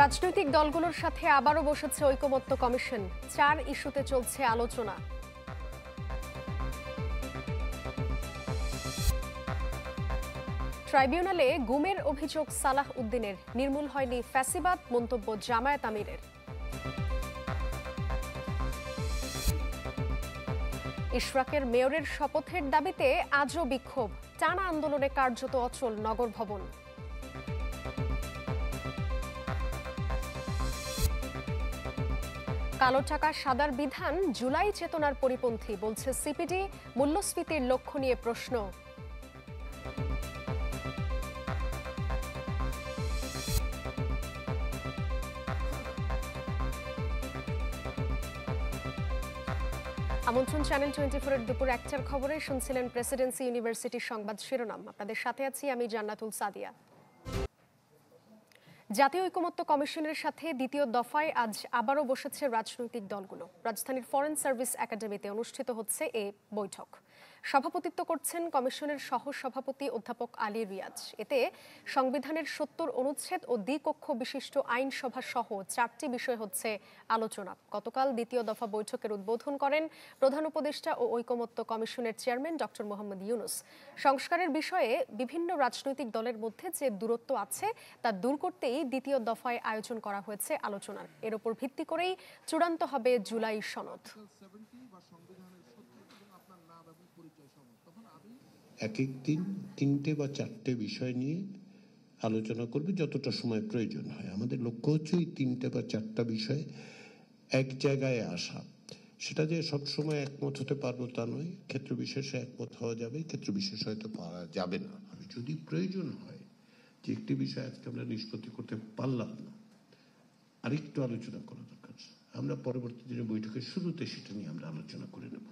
রাজনৈতিক দলগুলোর সাথে আবারও বসেছে ঐকমত্য কমিশন। 4 ইস্যুতে চলছে আলোচনা। ট্রাইব্যুনালে গুমের অভিযোগ সালাহ উদ্দিনের, নির্মূল হয়নি ফ্যাসিবাদ, মন্তব্য জামায়াত আমিরের। ইশরাকের মেয়রের শপথের দাবিতে আজও বিক্ষোভ, টানা আন্দোলনে কার্যত অচল নগর ভবন। কালো টাকা সাদার বিধান জুলাই চেতনার পরিপন্থী, বলছে সিপিডি। মূল্যস্ফীতির লক্ষ্য নিয়ে প্রশ্ন। আমন্ত্রণ চ্যানেল 24 এর দুপুর 1টার খবরে শুনছিলেন প্রেসিডেন্সি ইউনিভার্সিটির সংবাদ শিরোনাম। আপনাদের সাথে আছি আমি জান্নাতুল সাদিয়া। জাতীয় ঐকমত্য কমিশনের সাথে দ্বিতীয় দফায় আজ আবারও বসেছে রাজনৈতিক দলগুলো। রাজধানীর ফরেন সার্ভিস একাডেমিতে অনুষ্ঠিত হচ্ছে এ বৈঠক। সভাপতিত্ব করছেন কমিশনের সহ সভাপতি অধ্যাপক আলী রিয়াজ। এতে সংবিধানের 70 অনুচ্ছেদ ও দ্বিকক্ষ বিশিষ্ট আইনসভা সহ 4টি বিষয় হচ্ছে আলোচনা। গতকাল দ্বিতীয় দফা বৈঠকের উদ্বোধন করেন প্রধান উপদেষ্টা ও ঐকমত্য কমিশনের চেয়ারম্যান ডক্টর মোহাম্মদ ইউনুস। সংস্কারের বিষয়ে বিভিন্ন রাজনৈতিক দলের মধ্যে যে দূরত্ব আছে তা দূর করতেই দ্বিতীয় দফায় আয়োজন করা হয়েছে আলোচনার। এর উপর ভিত্তি করেই চূড়ান্ত হবে জুলাই সনদ। এক এক দিন 3টে বা 4টে বিষয় নিয়ে আলোচনা করবে যতটা সময় প্রয়োজন হয়। আমাদের লক্ষ্য হচ্ছে এই 3টে বা 4টা বিষয়ে এক জায়গায় আসা। সেটা যে সবসময় একমত হতে পারবো তা নয়, ক্ষেত্র বিশেষে একমত হওয়া যাবে, ক্ষেত্র বিশেষ হয়তো পারা যাবে না। যদি প্রয়োজন হয় যে একটি বিষয় আজকে আমরা নিষ্পত্তি করতে পারলাম না, আরেকটু আলোচনা করা দরকার, আমরা পরবর্তী দিনে বৈঠকের শুরুতে সেটা নিয়ে আমরা আলোচনা করে নেব।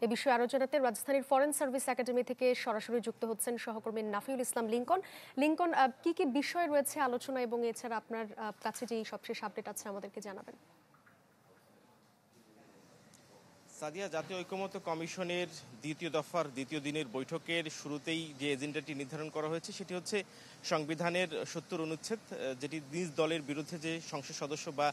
এ বিষয়ে আরো জানাতে রাজধানীর ফরেন সার্ভিস একাডেমি থেকে সরাসরি যুক্ত হচ্ছেন সহকর্মী নাফিউল ইসলাম লিংকন। লিংকন, কি কি বিষয় রয়েছে আলোচনা এবং এছাড়া আপনার কাছে যে সবশেষ আপডেট আছে আমাদেরকে জানাবেন। সাদিয়া, জাতীয় ঐকমত্য কমিশনের দ্বিতীয় দফার দ্বিতীয় দিনের বৈঠকের শুরুতেই যে এজেন্ডাটি নির্ধারণ করা হয়েছে সেটি হচ্ছে সংবিধানের 70 অনুচ্ছেদ, যেটি নিজ দলের বিরুদ্ধে যে সংসদ সদস্য বা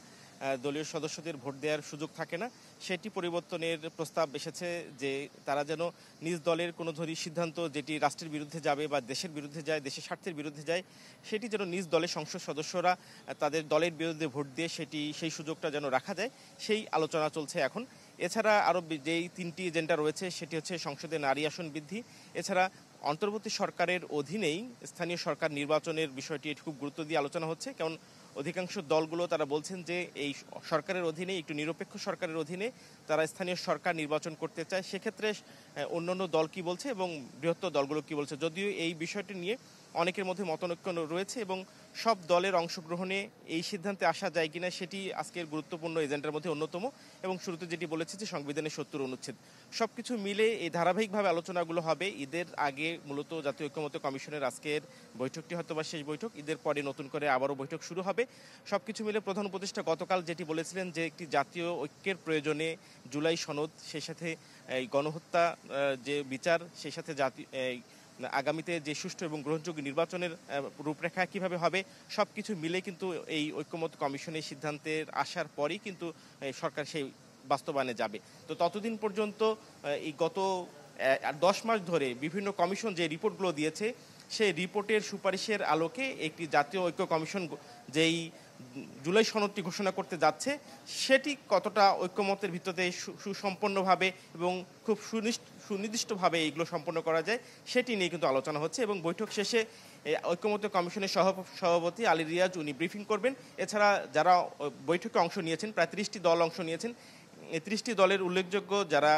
দলীয় সদস্যদের ভোট দেওয়ার সুযোগ থাকে না, সেটি পরিবর্তনের প্রস্তাব এসেছে। যে তারা যেন নিজ দলের কোনো ধরনের সিদ্ধান্ত যেটি রাষ্ট্রের বিরুদ্ধে যাবে বা দেশের বিরুদ্ধে যায়, দেশের স্বার্থের বিরুদ্ধে যায়, সেটি যেন নিজ দলের সংসদ সদস্যরা তাদের দলের বিরুদ্ধে ভোট দিয়ে সেই সুযোগটা যেন রাখা যায়, সেই আলোচনা চলছে এখন। এছাড়া আরও যেই 3টি এজেন্ডা রয়েছে সেটি হচ্ছে সংসদে নারী আসন বৃদ্ধি। এছাড়া অন্তর্বর্তী সরকারের অধীনেই স্থানীয় সরকার নির্বাচনের বিষয়টি খুব গুরুত্ব দিয়ে আলোচনা হচ্ছে, কারণ অধিকাংশ দলগুলো তারা বলছেন যে এই সরকারের অধীনে, একটু নিরপেক্ষ সরকারের অধীনে তারা স্থানীয় সরকার নির্বাচন করতে চায়। সেক্ষেত্রে অন্যান্য দল কি বলছে এবং বৃহত্তর দলগুলো কি বলছে, যদিও এই বিষয়টি নিয়ে অনেকের মধ্যে মতানৈক্য রয়েছে এবং সব দলের অংশগ্রহণে এই সিদ্ধান্তে আসা যায় কিনা সেটি আজকের গুরুত্বপূর্ণ এজেন্ডার মধ্যে অন্যতম। এবং শুরুতে যেটি বলেছে যে সংবিধানের 70 অনুচ্ছেদ, সবকিছু মিলে এই ধারাবাহিকভাবে আলোচনাগুলো হবে। ঈদের আগে মূলত জাতীয় ঐকমত্য কমিশনের আজকের বৈঠকটি হয়তো বা শেষ বৈঠক, ঈদের পরে নতুন করে আবারও বৈঠক শুরু হবে। সবকিছু মিলে প্রধান উপদেষ্টা গতকাল যেটি বলেছিলেন যে একটি জাতীয় ঐক্যের প্রয়োজনে জুলাই সনদ, সেই সাথে এই গণহত্যা যে বিচার, সেই সাথে আগামীতে যে সুষ্ঠু এবং গ্রহণযোগ্য নির্বাচনের রূপরেখা কিভাবে হবে, সব কিছু মিলে কিন্তু এই ঐকমত্য কমিশনের সিদ্ধান্তের আসার পরই কিন্তু সরকার সেই বাস্তবায়নে যাবে। তো ততদিন পর্যন্ত এই গত 10 মাস ধরে বিভিন্ন কমিশন যে রিপোর্টগুলো দিয়েছে, সেই রিপোর্টের সুপারিশের আলোকে একটি জাতীয় ঐক্য কমিশন যেই জুলাই সনদটি ঘোষণা করতে যাচ্ছে, সেটি কতটা ঐক্যমতের ভিত্তিতে সুসম্পন্নভাবে এবং খুব সুনির্দিষ্টভাবে এইগুলো সম্পন্ন করা যায় সেটি নিয়ে কিন্তু আলোচনা হচ্ছে। এবং বৈঠক শেষে ঐক্যমত্য কমিশনের সভাপতি আলী রিয়াজ উনি ব্রিফিং করবেন। এছাড়া যারা বৈঠকে অংশ নিয়েছেন, প্রায় 30টি দল অংশ নিয়েছেন, এই 30টি দলের উল্লেখযোগ্য যারা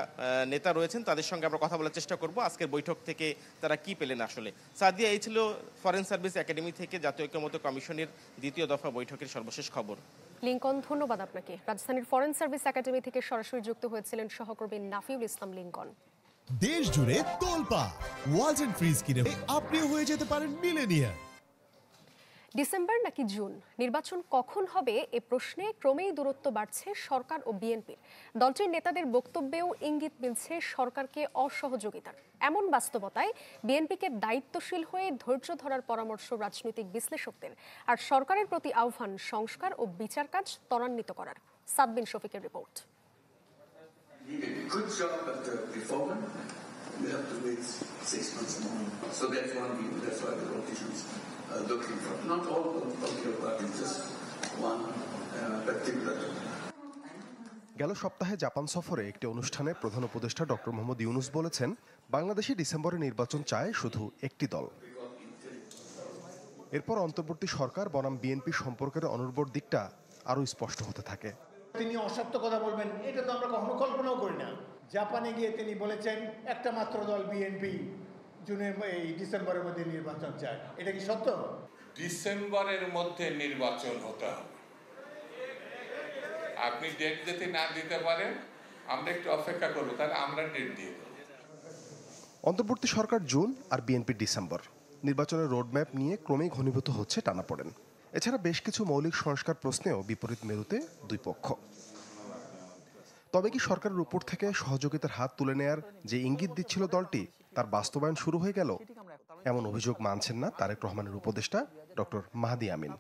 নেতা রয়েছেন তাদের সঙ্গে আমরা কথা বলার চেষ্টা করব আজকের বৈঠক থেকে তারা কি পেলেন। আসলে সাদিয়া, এই ছিল ফরেন সার্ভিস একাডেমি থেকে জাতীয় ঐকমত্য কমিশনের দ্বিতীয় দফা বৈঠকের সর্বশেষ খবর। লিংকন, ধন্যবাদ আপনাকে। রাজধানীর ফরেন সার্ভিস একাডেমি থেকে সরাসরি যুক্ত হয়েছিলেন সহকর্মী নাফিউল ইসলাম লিংকন। দেশ জুড়ে তোলপাড় ওয়ালটন ফ্রিজ কিনে আপনিও হয়ে যেতে পারেন মিলেনিয়ার। ডিসেম্বর নাকি জুন নির্বাচন কখন হবে এ প্রশ্নে ক্রমেই দূরত্ব বাড়ছে সরকার ও বিএনপির। দলটির নেতাদের বক্তব্যেও ইঙ্গিত মিলছে সরকারকে অসহযোগিতার। এমন বাস্তবতায় বিএনপিকে দায়িত্বশীল হয়ে ধৈর্য ধরার পরামর্শ রাজনৈতিক বিশ্লেষকদের। আর সরকারের প্রতি আহ্বান সংস্কার ও বিচার কাজ ত্বরান্বিত করার। সাদবিন শফিকের report. We have to wait 6 months more. So that's one view. That's why the politicians are looking for not all political parties, just one particular. গেল সপ্তাহে জাপান সফরে একটি অনুষ্ঠানে প্রধান উপদেষ্টা ডক্টর মোহাম্মদ ইউনূস বলেছেন, বাংলাদেশে ডিসেম্বরে নির্বাচন চায় শুধু একটি দল। এরপর অন্তর্বর্তী সরকার বনাম বিএনপি সম্পর্কের অনুর্বর দিকটা আরও স্পষ্ট হতে থাকে। তিনি অসত্য কথা বলবেন এটা তো আমরা কখনো কল্পনাও করি না। জাপানে গিয়ে তিনি বলেছেন একটা মাত্র দল বিএনপি ডিসেম্বরের মধ্যে নির্বাচন চায়। এটা কি সত্য? ডিসেম্বরের মধ্যে নির্বাচন হতে হবে। আপনি ডেট যদি না দিতে পারেন আমরা একটু অপেক্ষা করবো, তাহলে আমরা ডেট দিয়ে দেব। অন্তর্বর্তী সরকার জুন আর বিএনপি ডিসেম্বর। নির্বাচনের রোডম্যাপ নিয়ে ক্রমেই ঘনীভূত হচ্ছে টানাপোড়েন। এছাড়া বেশ কিছু মৌলিক সংস্কার প্রশ্নেও বিপরীত মেরুতে দুই পক্ষ। তবে কি সরকারের উপর থেকে সহযোগিতার হাত তুলে নেয়ার যে ইঙ্গিত দিচ্ছিল দলটি, তার বাস্তবায়ন শুরু হয়ে গেল? এমন অভিযোগ মানছেন না তারেক রহমানের উপদেষ্টা ডক্টর মাহদি আমিন।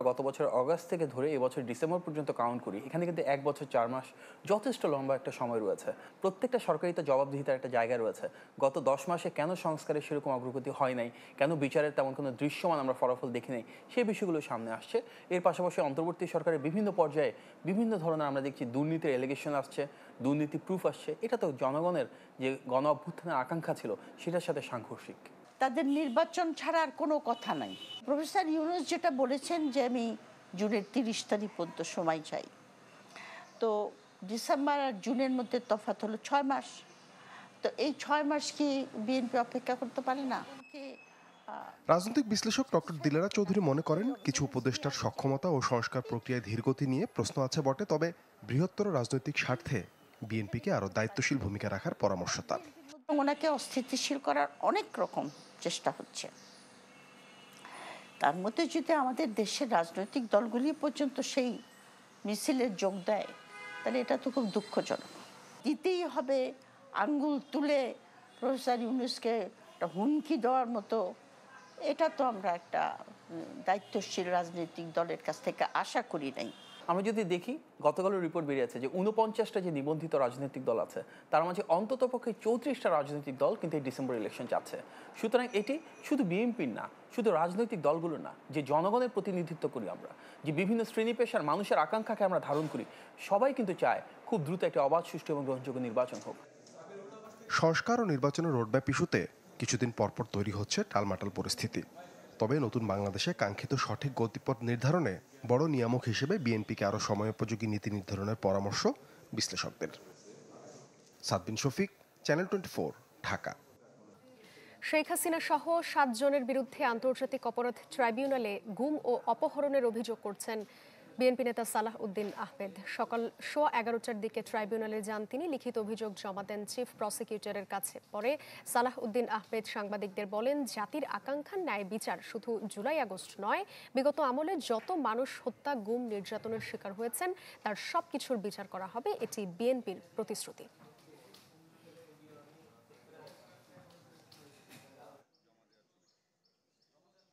গত বছর অগাস্ট থেকে ধরে এবছর ডিসেম্বর পর্যন্ত কাউন্ট করি, এখানে কিন্তু 1 বছর 4 মাস যথেষ্ট লম্বা একটা সময় রয়েছে। প্রত্যেকটা সরকারিতে জবাবদিহিতার একটা জায়গা রয়েছে। গত 10 মাসে কেন সংস্কারের সেরকম অগ্রগতি হয় নাই, কেন বিচারের তেমন কোনো দৃশ্যমান আমরা ফলাফল দেখি নাই, সেই বিষয়গুলো সামনে আসছে। এর পাশাপাশি অন্তর্বর্তী সরকারের বিভিন্ন পর্যায়ে বিভিন্ন ধরনের আমরা দেখছি দুর্নীতির এলিগেশন আসছে, দুর্নীতি প্রুফ আসছে। এটা তো জনগণের যে গণ অভ্যুত্থানের আকাঙ্ক্ষা ছিল সেটার সাথে সাংঘর্ষিক। তাদের নির্বাচন ছাড়া আর কোনো কথা নাই। প্রফেসর ইউনূস যেটা বলেছেন যে আমি জুনের 30 তারিখ পর্যন্ত সময় চাই, তো ডিসেম্বর আর জুনের মধ্যে তফাৎ হলো 6 মাস। তো এই 6 মাস কি বিএনপি অপেক্ষা করতে পারে না? রাজনৈতিক বিশ্লেষক ডক্টর দিলেরা চৌধুরী মনে করেন, কিছু উপদেষ্টার সক্ষমতা ও সংস্কার প্রক্রিয়ায় ধীরগতি নিয়ে প্রশ্ন আছে বটে, তবে বৃহত্তর রাজনৈতিক স্বার্থে বিএনপিকে আরও দায়িত্বশীল ভূমিকা রাখার পরামর্শ তার। ওনাকে অস্থিতিশীল করার অনেক রকম চেষ্টা হচ্ছে। তার মধ্যে যদি আমাদের দেশের রাজনৈতিক দলগুলি পর্যন্ত সেই মিছিলে যোগ দেয়, তাহলে এটা তো খুব দুঃখজনক। দিতেই হবে আঙ্গুল তুলে প্রফেসর ইউনূসকে একটা হুমকি দেওয়ার মতো, এটা তো আমরা একটা দায়িত্বশীল রাজনৈতিক দলের কাছ থেকে আশা করি নাই। আমরা যদি দেখি, গতকালের রিপোর্ট বেরিয়েছে যে 49টা যে নিবন্ধিত রাজনৈতিক দল আছে তার মাঝে অন্ততপক্ষে 34টা রাজনৈতিক দল কিন্তু এই ডিসেম্বর ইলেকশন চাচ্ছে। সুতরাং এটি শুধু বিএনপির না, শুধু রাজনৈতিক দলগুলো না, যে জনগণের প্রতিনিধিত্ব করি আমরা, যে বিভিন্ন শ্রেণী পেশার মানুষের আকাঙ্ক্ষাকে আমরা ধারণ করি, সবাই কিন্তু চায় খুব দ্রুত একটি অবাধ, সুষ্ঠু এবং গ্রহণযোগ্য নির্বাচন হোক। সংস্কার ও নির্বাচনের রোডম্যাপ ইস্যুতে কিছুদিন পরপর তৈরি হচ্ছে টালমাটাল পরিস্থিতি। তবে নতুন বাংলাদেশে কাঙ্ক্ষিত সঠিক গতিপথ নির্ধারণে বড় নিয়ামক হিসেবে বিএনপিকে আরও সময়োপযোগী নীতি নির্ধারণের পরামর্শ বিশ্লেষকদের। সাদবিন শফিক, চ্যানেল 24, ঢাকা। শেখ হাসিনা সহ 7 জনের বিরুদ্ধে আন্তর্জাতিক অপরাধ ট্রাইব্যুনালে গুম ও অপহরণের অভিযোগ করছেন বিএনপি নেতা সালাহ উদ্দিন আহমেদ। সকাল 11:15টার দিকে ট্রাইব্যুনালে যান তিনি। লিখিত অভিযোগ জমা দেন চিফ প্রসিকিউটরের কাছে। পরে সালাহ উদ্দিন আহমেদ সাংবাদিকদের বলেন, জাতির আকাঙ্ক্ষার ন্যায় বিচার শুধু জুলাই আগস্ট নয়, বিগত আমলে যত মানুষ হত্যা, গুম, নির্যাতনের শিকার হয়েছেন তার সবকিছুর বিচার করা হবে, এটি বিএনপির প্রতিশ্রুতি।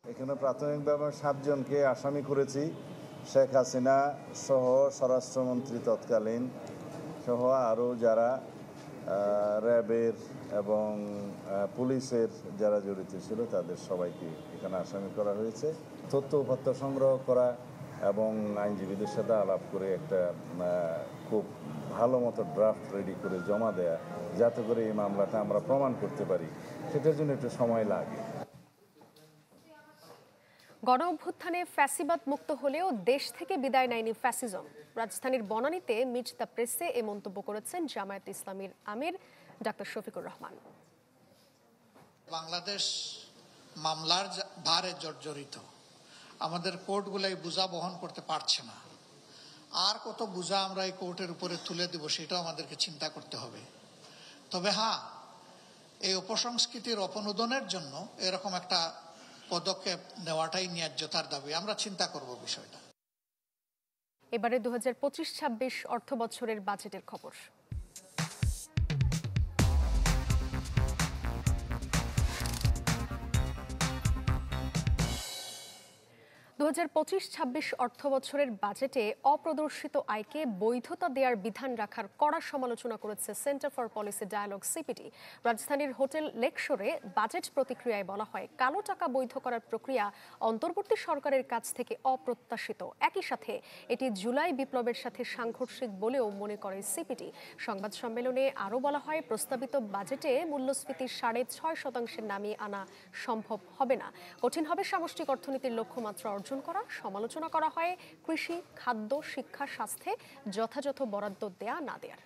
এখানে প্রাথমিকভাবে 7 জনকে আসামি করেছি। শেখ হাসিনা সহ স্বরাষ্ট্রমন্ত্রী তৎকালীন সহ আরও যারা র্যাবের এবং পুলিশের যারা জড়িত ছিল তাদের সবাইকে এখানে আসামি করা হয়েছে। তথ্য উপাত্ত সংগ্রহ করা এবং আইনজীবীদের সাথে আলাপ করে একটা খুব ভালো মতো ড্রাফট রেডি করে জমা দেয়া, যাতে করে এই মামলাটা আমরা প্রমাণ করতে পারি, সেটার জন্য একটু সময় লাগে। গণ অভ্যুত্থানে ফ্যাসিবাদ মুক্ত হলেও দেশ থেকে বিদায় নেয়নি ফ্যাসিজম। রাজধানীর বনানীতে মিট দ্য প্রেসে এ মন্তব্য করেছেন জামায়াত ইসলামীর আমির ডাক্তার শফিকুর রহমান। বাংলাদেশ মামলার ভারে জর্জরিত, আমাদের কোর্টগুলাই বোঝা বহন করতে পারছে না। আর কত বোঝা আমরা এই কোর্টের উপরে তুলে দেব সেটাও আমাদেরকে চিন্তা করতে হবে। তবে হ্যাঁ, এই অপসংস্কৃতির অপনোদনের জন্য এরকম একটা পদক্ষেপ নেওয়াটাই ন্যায্যতার দাবি। আমরা চিন্তা করব বিষয়টা। এবারে 2025-26 অর্থ বছরের বাজেটের খবর। 2025-26 অর্থ বছরের বাজেটে অপ্রদর্শিত আয়কে বৈধতা দেওয়ার বিধান রাখার কড়া সমালোচনা করেছে centre for policy dialogue CPD. রাজধানীর হোটেল লেকশোরে বাজেট প্রতিক্রিয়ায় বলা হয়, কালো টাকা বৈধ করার প্রক্রিয়া অন্তর্বর্তী সরকারের কাছ থেকে অপ্রত্যাশিত। একই সাথে এটি জুলাই বিপ্লবের সাথে সাংঘর্ষিক বলেও মনে করে সিপিডি। সংবাদ সম্মেলনে আরও বলা হয়, প্রস্তাবিত বাজেটে মূল্যস্ফীতি 6.5% নামিয়ে আনা সম্ভব হবে না। কঠিন হবে সামষ্টিক অর্থনীতির লক্ষ্যমাত্রা অর্জন করা। সমালোচনা করা হয় কৃষি, খাদ্য, শিক্ষা, স্বাস্থ্যে যথাযথ বরাদ্দ দেয়া না দেয়ার।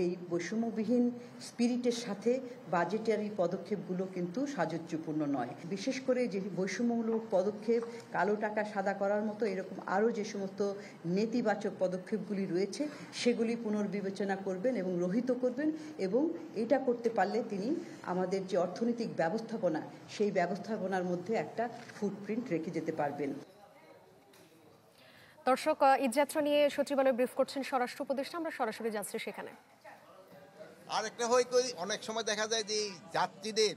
এই বৈষম্যবিহীন স্পিরিটের সাথে বাজেটারি পদক্ষেপগুলো কিন্তু সাযুজ্যপূর্ণ নয়। বিশেষ করে যে বৈষম্যমূলক পদক্ষেপ, কালো টাকা সাদা করার মতো এরকম আরও যে সমস্ত নেতিবাচক পদক্ষেপগুলি রয়েছে সেগুলি পুনর্বিবেচনা করবেন এবং রহিত করবেন, এবং এটা করতে পারলে তিনি আমাদের যে অর্থনৈতিক ব্যবস্থাপনা সেই ব্যবস্থাপনার মধ্যে একটা ফুটপ্রিন্ট রেখে যেতে পারবেন। দর্শক, ঈদযাত্রা নিয়ে সচিবালয় ব্রিফ করছেন স্বরাষ্ট্র উপদেষ্টা। আমরা সরাসরি যাচ্ছি সেখানে। আরেকটা হয়তো অনেক সময় দেখা যায় যে যাত্রীদের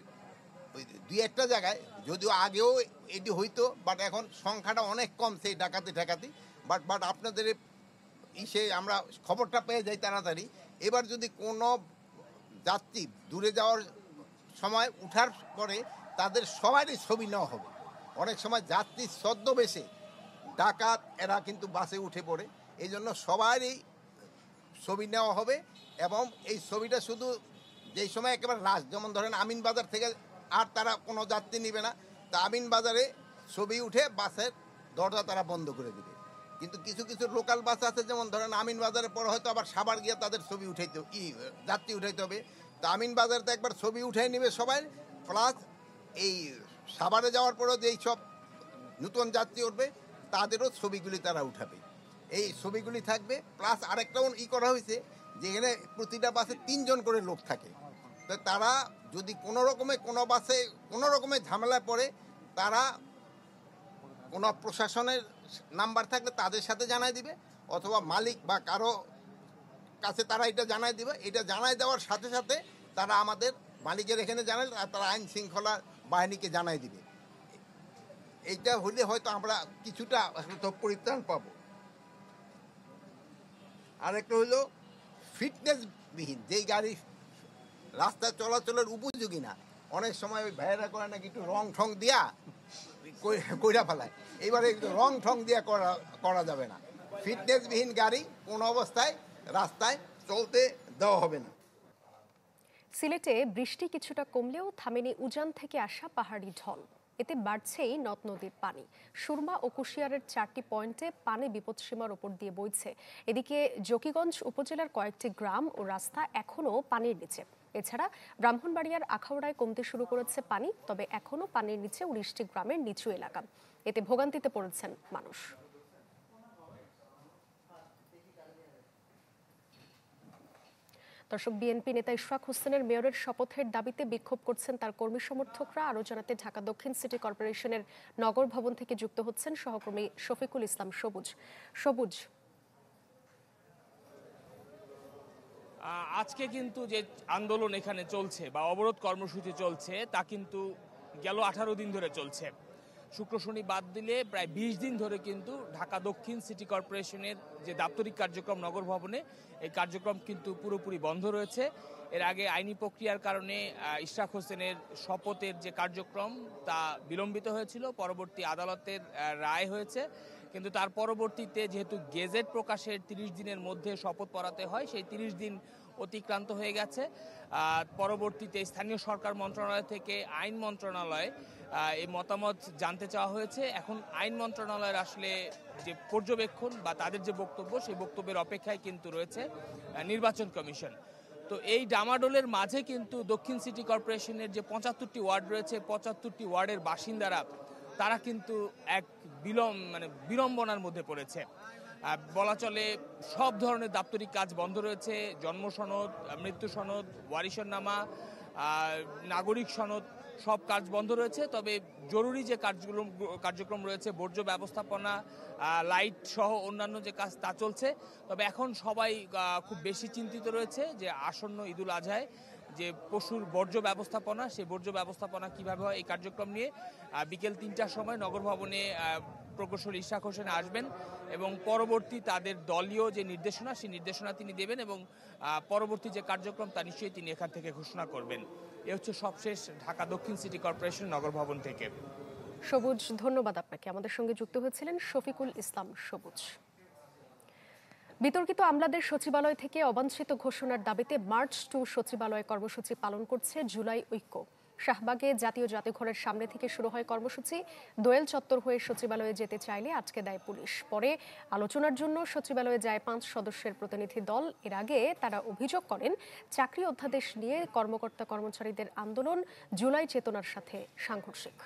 দুই একটা জায়গায়, যদিও আগেও এটি হইতো, বাট এখন সংখ্যাটা অনেক কম সেই ডাকাতি বাট আপনাদের ইসে আমরা খবরটা পেয়ে যাই তাড়াতাড়ি। এবার যদি কোনো যাত্রী দূরে যাওয়ার সময় উঠার পরে তাদের সবারই ছবি নেওয়া হবে। অনেক সময় যাত্রী ছদ্মবেশে ডাকাত এরা কিন্তু বাসে উঠে পড়ে, এই জন্য সবারই ছবি নেওয়া হবে। এবং এই ছবিটা শুধু যেই সময় একেবারে লাস্ট, যেমন ধরেন আমিনবাজার থেকে আর তারা কোনো যাত্রী নেবে না, তা আমিনবাজারে ছবি উঠে বাসের দরজা তারা বন্ধ করে দেবে। কিন্তু কিছু কিছু লোকাল বাস আছে, যেমন ধরেন আমিনবাজারের পর হয়তো আবার সাভার গিয়ে তাদের ছবি উঠাইতে যাত্রী উঠাইতে হবে, তা আমিনবাজারে তো একবার ছবি উঠাই নেবে সবাই, প্লাস এই সাভারে যাওয়ার পরও যেই সব নতুন যাত্রী উঠবে তাদেরও ছবিগুলি তারা উঠাবে। এই ছবিগুলি থাকবে, প্লাস আরেকটাও করা হয়েছে যেখানে প্রতিটা বাসে 3 জন করে লোক থাকে। তো তারা যদি কোনো বাসে কোনো রকমের ঝামেলায় পড়ে, তারা কোনো প্রশাসনের নাম্বার থাকলে তাদের সাথে জানাই দিবে, অথবা মালিক বা কারো কাছে তারা এটা জানাই দিবে। এটা জানাই দেওয়ার সাথে সাথে তারা আমাদের মালিকের এখানে জানাই, তারা আইন শৃঙ্খলা বাহিনীকে জানাই দিবে। এইটা হলে হয়তো আমরা কিছুটা পরিত্রাণ পাবো। আরেকটা হলো ফিটনেসবিহীন যেই গাড়ি রাস্তায় চলাচলের উপযোগী না, অনেক সময় ওই ভাইয়েরা করে নাকি একটু রং ঠং দিয়া কইরা ফেলায়। এইবারে রং ঠং দিয়া করা যাবে না। ফিটনেসবিহীন গাড়ি কোনো অবস্থায় রাস্তায় চলতে দেওয়া হবে না। সিলেটে বৃষ্টি কিছুটা কমলেও থামেনি উজান থেকে আসা পাহাড়ি ঢল। এতে বাড়ছেই নদ নদীর পানি। সুরমা ও কুশিয়ারের 4টি পয়েন্টে পানি বিপদসীমার ওপর দিয়ে বইছে। এদিকে জকিগঞ্জ উপজেলার কয়েকটি গ্রাম ও রাস্তা এখনও পানির নিচে। এছাড়া ব্রাহ্মণবাড়িয়ার আখাউড়ায় কমতে শুরু করেছে পানি, তবে এখনও পানির নিচে 19টি গ্রামের নিচু এলাকা। এতে ভোগান্তিতে পড়েছেন মানুষ। দর্শক, বিএনপি নেতা ইশরাক হোসেনের মেয়রের শপথের দাবিতে বিক্ষোভ করছেন তার কর্মী সমর্থকরা। আরও জানাতে ঢাকা দক্ষিণ সিটি কর্পোরেশনের নগর ভবন থেকে যুক্ত হচ্ছেন সহকর্মী শফিকুল ইসলাম সবুজ। আজকে কিন্তু যে আন্দোলন এখানে চলছে বা অবরোধ কর্মসূচি চলছে তা কিন্তু গেল 18 দিন ধরে চলছে। শুক্র শনি বাদ দিলে প্রায় 20 দিন ধরে কিন্তু ঢাকা দক্ষিণ সিটি কর্পোরেশনের যে দাপ্তরিক কার্যক্রম নগর ভবনে, এই কার্যক্রম কিন্তু পুরোপুরি বন্ধ রয়েছে। এর আগে আইনি প্রক্রিয়ার কারণে ইশরাক হোসেনের শপথের যে কার্যক্রম তা বিলম্বিত হয়েছিল, পরবর্তী আদালতের রায় হয়েছে। কিন্তু তার পরবর্তীতে যেহেতু গেজেট প্রকাশের 30 দিনের মধ্যে শপথ পড়াতে হয়, সেই 30 দিন অতিক্রান্ত হয়ে গেছে। পরবর্তীতে স্থানীয় সরকার মন্ত্রণালয় থেকে আইন মন্ত্রণালয় এই মতামত জানতে চাওয়া হয়েছে। এখন আইন মন্ত্রণালয়ের আসলে যে পর্যবেক্ষণ বা তাদের যে বক্তব্য, সেই বক্তব্যের অপেক্ষায় কিন্তু রয়েছে নির্বাচন কমিশন। তো এই ডামাডোলের মাঝে কিন্তু দক্ষিণ সিটি কর্পোরেশনের যে 75টি ওয়ার্ড রয়েছে, 75টি ওয়ার্ডের বাসিন্দারা তারা কিন্তু এক বিড়ম্বনার মধ্যে পড়েছে। বলা চলে সব ধরনের দাপ্তরিক কাজ বন্ধ রয়েছে। জন্ম সনদ, মৃত্যু সনদ, ওয়ারিশনামা, নাগরিক সনদ সব কাজ বন্ধ রয়েছে। তবে জরুরি যে কার্যক্রম রয়েছে, বর্জ্য ব্যবস্থাপনা, লাইট সহ অন্যান্য যে কাজ তা চলছে। তবে এখন সবাই খুব বেশি চিন্তিত রয়েছে যে আসন্ন ঈদুল আজহায় যে পশুর বর্জ্য ব্যবস্থাপনা, সেই বর্জ্য ব্যবস্থাপনা কিভাবে হয় এই কার্যক্রম নিয়ে বিকেল ৩টার সময় নগর ভবনে প্রকৌশলী ইশরাক হোসেন আসবেন এবং পরবর্তী তাদের দলীয় যে নির্দেশনা, সেই নির্দেশনা তিনি দেবেন এবং পরবর্তী যে কার্যক্রম তা নিশ্চয়ই তিনি এখান থেকে ঘোষণা করবেন। এ হচ্ছে সবশেষ ঢাকা দক্ষিণ সিটি কর্পোরেশন নগর ভবন থেকে। সবুজ, ধন্যবাদ আপনাকে। আমাদের সঙ্গে যুক্ত হয়েছিলেন শফিকুল ইসলাম সবুজ। বিতর্কিত আমলাদের সচিবালয় থেকে অবাঞ্ছিত ঘোষণার দাবিতে মার্চ টু সচিবালয় কর্মসূচি পালন করছে জুলাই ঐক্য। শাহবাগে জাতীয় জাদুঘরের সামনে থেকে শুরু হয় কর্মসূচি। দোয়েল চত্বর হয়ে সচিবালয়ে যেতে চাইলে আটকে দেয় পুলিশ। পরে আলোচনার জন্য সচিবালয়ে যায় 5 সদস্যের প্রতিনিধি দল। এর আগে তারা অভিযোগ করেন চাকরি অধ্যাদেশ নিয়ে কর্মকর্তা কর্মচারীদের আন্দোলন জুলাই চেতনার সাথে সাংঘর্ষিক।